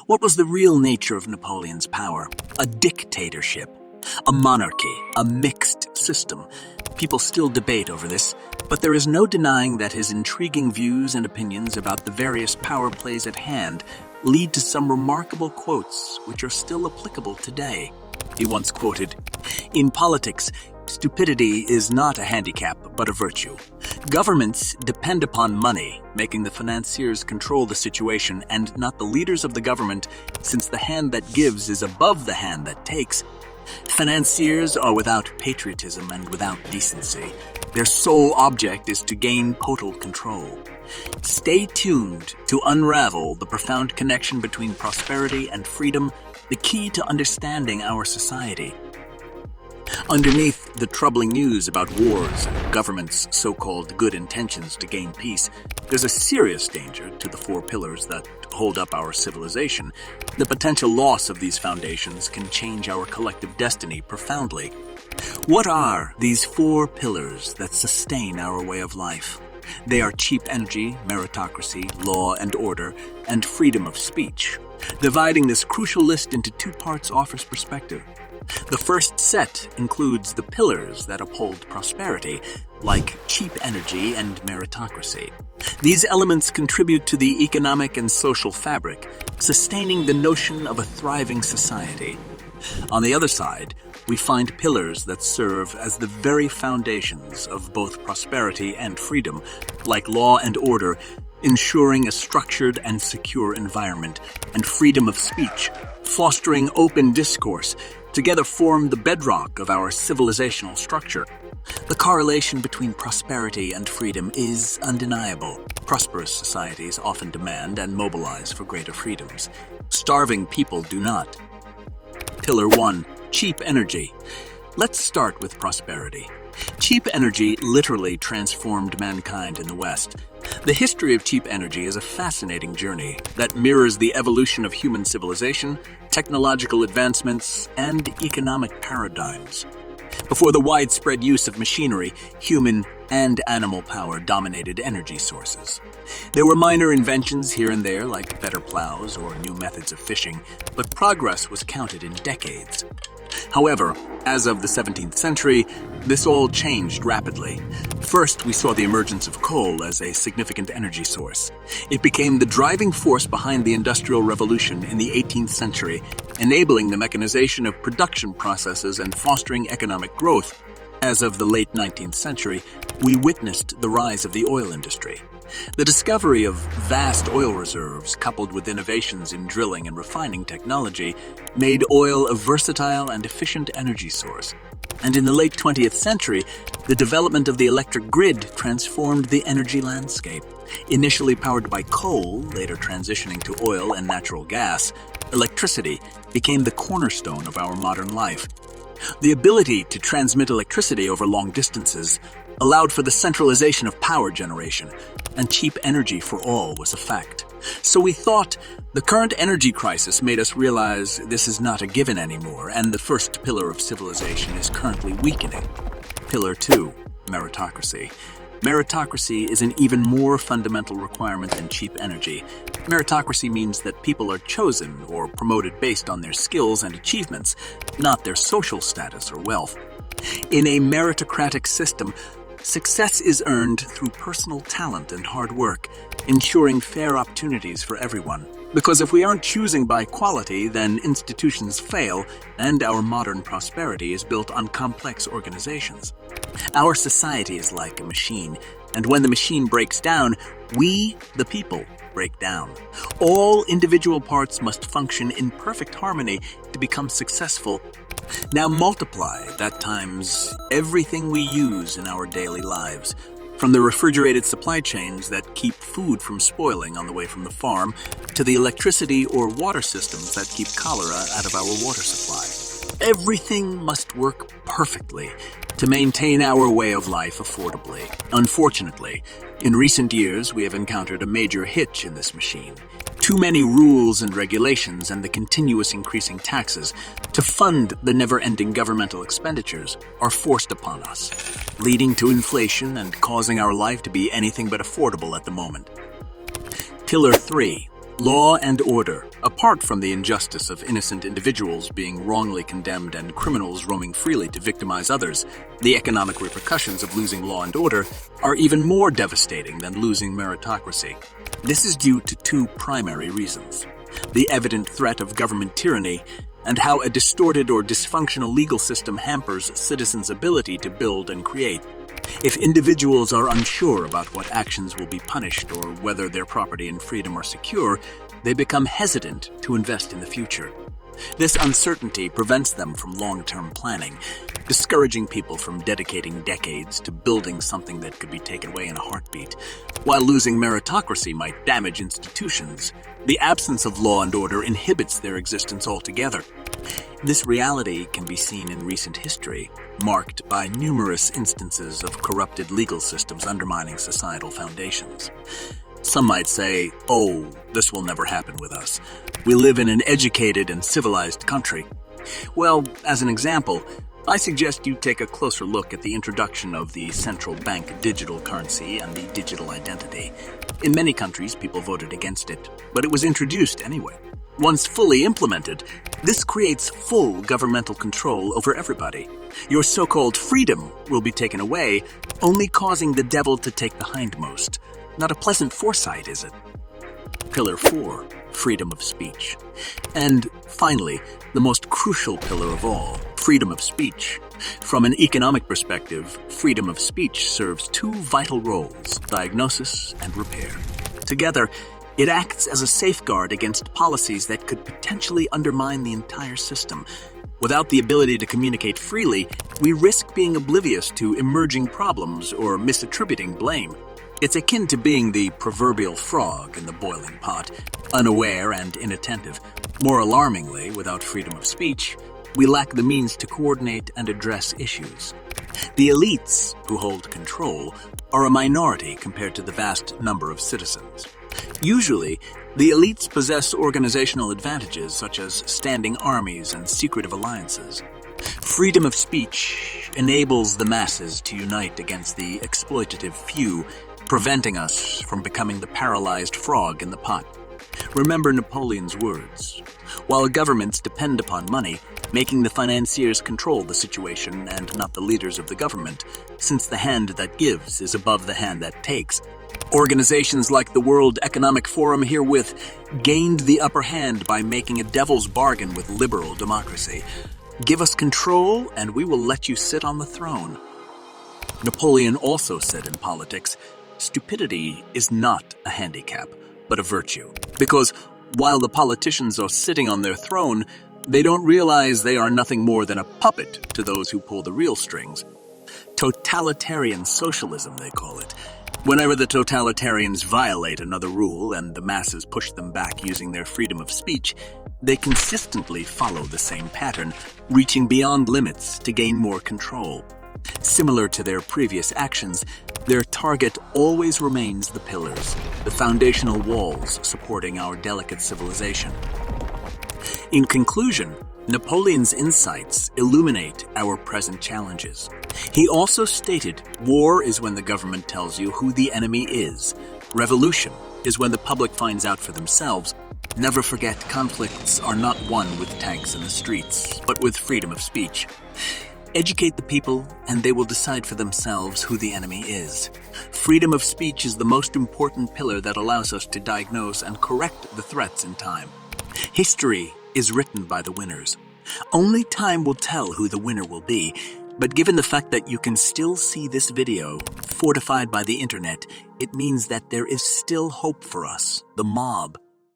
What was the real nature of Napoleon's power? A dictatorship, a monarchy, a mixed system. People still debate over this, but there is no denying that his intriguing views and opinions about the various power plays at hand lead to some remarkable quotes which are still applicable today. He once quoted, "In politics, stupidity is not a handicap, but a virtue. Governments depend upon money, making the financiers control the situation and not the leaders of the government, since the hand that gives is above the hand that takes. Financiers are without patriotism and without decency. Their sole object is to gain total control. Stay tuned to unravel the profound connection between prosperity and freedom, the key to understanding our society." Underneath the troubling news about wars and governments' so-called good intentions to gain peace, there's a serious danger to the four pillars that hold up our civilization. The potential loss of these foundations can change our collective destiny profoundly. What are these four pillars that sustain our way of life? They are cheap energy, meritocracy, law and order, and freedom of speech. Dividing this crucial list into two parts offers perspective. The first set includes the pillars that uphold prosperity, like cheap energy and meritocracy. These elements contribute to the economic and social fabric, sustaining the notion of a thriving society. On the other side, we find pillars that serve as the very foundations of both prosperity and freedom, like law and order, ensuring a structured and secure environment, and freedom of speech, fostering open discourse, together form the bedrock of our civilizational structure. The correlation between prosperity and freedom is undeniable. Prosperous societies often demand and mobilize for greater freedoms. Starving people do not. Pillar 1. Cheap energy. Let's start with prosperity. Cheap energy literally transformed mankind in the West. The history of cheap energy is a fascinating journey that mirrors the evolution of human civilization, technological advancements, and economic paradigms. Before the widespread use of machinery, human and animal power dominated energy sources. There were minor inventions here and there, like better plows or new methods of fishing, but progress was counted in decades. However, as of the 17th century, this all changed rapidly. First, we saw the emergence of coal as a significant energy source. It became the driving force behind the Industrial Revolution in the 18th century, enabling the mechanization of production processes and fostering economic growth. As of the late 19th century, we witnessed the rise of the oil industry. The discovery of vast oil reserves, coupled with innovations in drilling and refining technology, made oil a versatile and efficient energy source. And in the late 20th century, the development of the electric grid transformed the energy landscape. Initially powered by coal, later transitioning to oil and natural gas, electricity became the cornerstone of our modern life. The ability to transmit electricity over long distances allowed for the centralization of power generation, and cheap energy for all was a fact. So we thought the current energy crisis made us realize this is not a given anymore, and the first pillar of civilization is currently weakening. Pillar 2, meritocracy. Meritocracy is an even more fundamental requirement than cheap energy. Meritocracy means that people are chosen or promoted based on their skills and achievements, not their social status or wealth. In a meritocratic system, success is earned through personal talent and hard work, ensuring fair opportunities for everyone. Because if we aren't choosing by quality, then institutions fail, and our modern prosperity is built on complex organizations. Our society is like a machine, and when the machine breaks down, we, the people, break down. All individual parts must function in perfect harmony to become successful. Now multiply that times everything we use in our daily lives, from the refrigerated supply chains that keep food from spoiling on the way from the farm, to the electricity or water systems that keep cholera out of our water supply. Everything must work perfectly to maintain our way of life affordably. Unfortunately, in recent years, we have encountered a major hitch in this machine. Too many rules and regulations and the continuous increasing taxes to fund the never-ending governmental expenditures are forced upon us, leading to inflation and causing our life to be anything but affordable at the moment. Pillar 3. Law and order, apart from the injustice of innocent individuals being wrongly condemned and criminals roaming freely to victimize others, the economic repercussions of losing law and order are even more devastating than losing meritocracy. This is due to two primary reasons: the evident threat of government tyranny and how a distorted or dysfunctional legal system hampers citizens' ability to build and create. If individuals are unsure about what actions will be punished or whether their property and freedom are secure, they become hesitant to invest in the future. This uncertainty prevents them from long-term planning, discouraging people from dedicating decades to building something that could be taken away in a heartbeat. While losing meritocracy might damage institutions, the absence of law and order inhibits their existence altogether. This reality can be seen in recent history, marked by numerous instances of corrupted legal systems undermining societal foundations. Some might say, "Oh, this will never happen with us. We live in an educated and civilized country." Well, as an example, I suggest you take a closer look at the introduction of the central bank digital currency and the digital identity. In many countries, people voted against it, but it was introduced anyway. Once fully implemented, this creates full governmental control over everybody. Your so-called freedom will be taken away, only causing the devil to take the hindmost. Not a pleasant foresight, is it? Pillar 4, freedom of speech. And finally, the most crucial pillar of all, freedom of speech. From an economic perspective, freedom of speech serves two vital roles: diagnosis and repair. Together, it acts as a safeguard against policies that could potentially undermine the entire system. Without the ability to communicate freely, we risk being oblivious to emerging problems or misattributing blame. It's akin to being the proverbial frog in the boiling pot, unaware and inattentive. More alarmingly, without freedom of speech, we lack the means to coordinate and address issues. The elites, who hold control, are a minority compared to the vast number of citizens. Usually, the elites possess organizational advantages such as standing armies and secretive alliances. Freedom of speech enables the masses to unite against the exploitative few, preventing us from becoming the paralyzed frog in the pot. Remember Napoleon's words: "While governments depend upon money, making the financiers control the situation and not the leaders of the government, since the hand that gives is above the hand that takes. Organizations like the World Economic Forum herewith gained the upper hand by making a devil's bargain with liberal democracy. Give us control and we will let you sit on the throne." Napoleon also said in politics, stupidity is not a handicap, but a virtue. Because while the politicians are sitting on their throne, they don't realize they are nothing more than a puppet to those who pull the real strings. Totalitarian socialism, they call it. Whenever the totalitarians violate another rule and the masses push them back using their freedom of speech, they consistently follow the same pattern, reaching beyond limits to gain more control. Similar to their previous actions, their target always remains the pillars, the foundational walls supporting our delicate civilization. In conclusion, Napoleon's insights illuminate our present challenges. He also stated, war is when the government tells you who the enemy is. Revolution is when the public finds out for themselves. Never forget, conflicts are not won with tanks in the streets, but with freedom of speech. Educate the people, and they will decide for themselves who the enemy is. Freedom of speech is the most important pillar that allows us to diagnose and correct the threats in time. History is written by the winners. Only time will tell who the winner will be, but given the fact that you can still see this video, fortified by the internet, it means that there is still hope for us, the mob.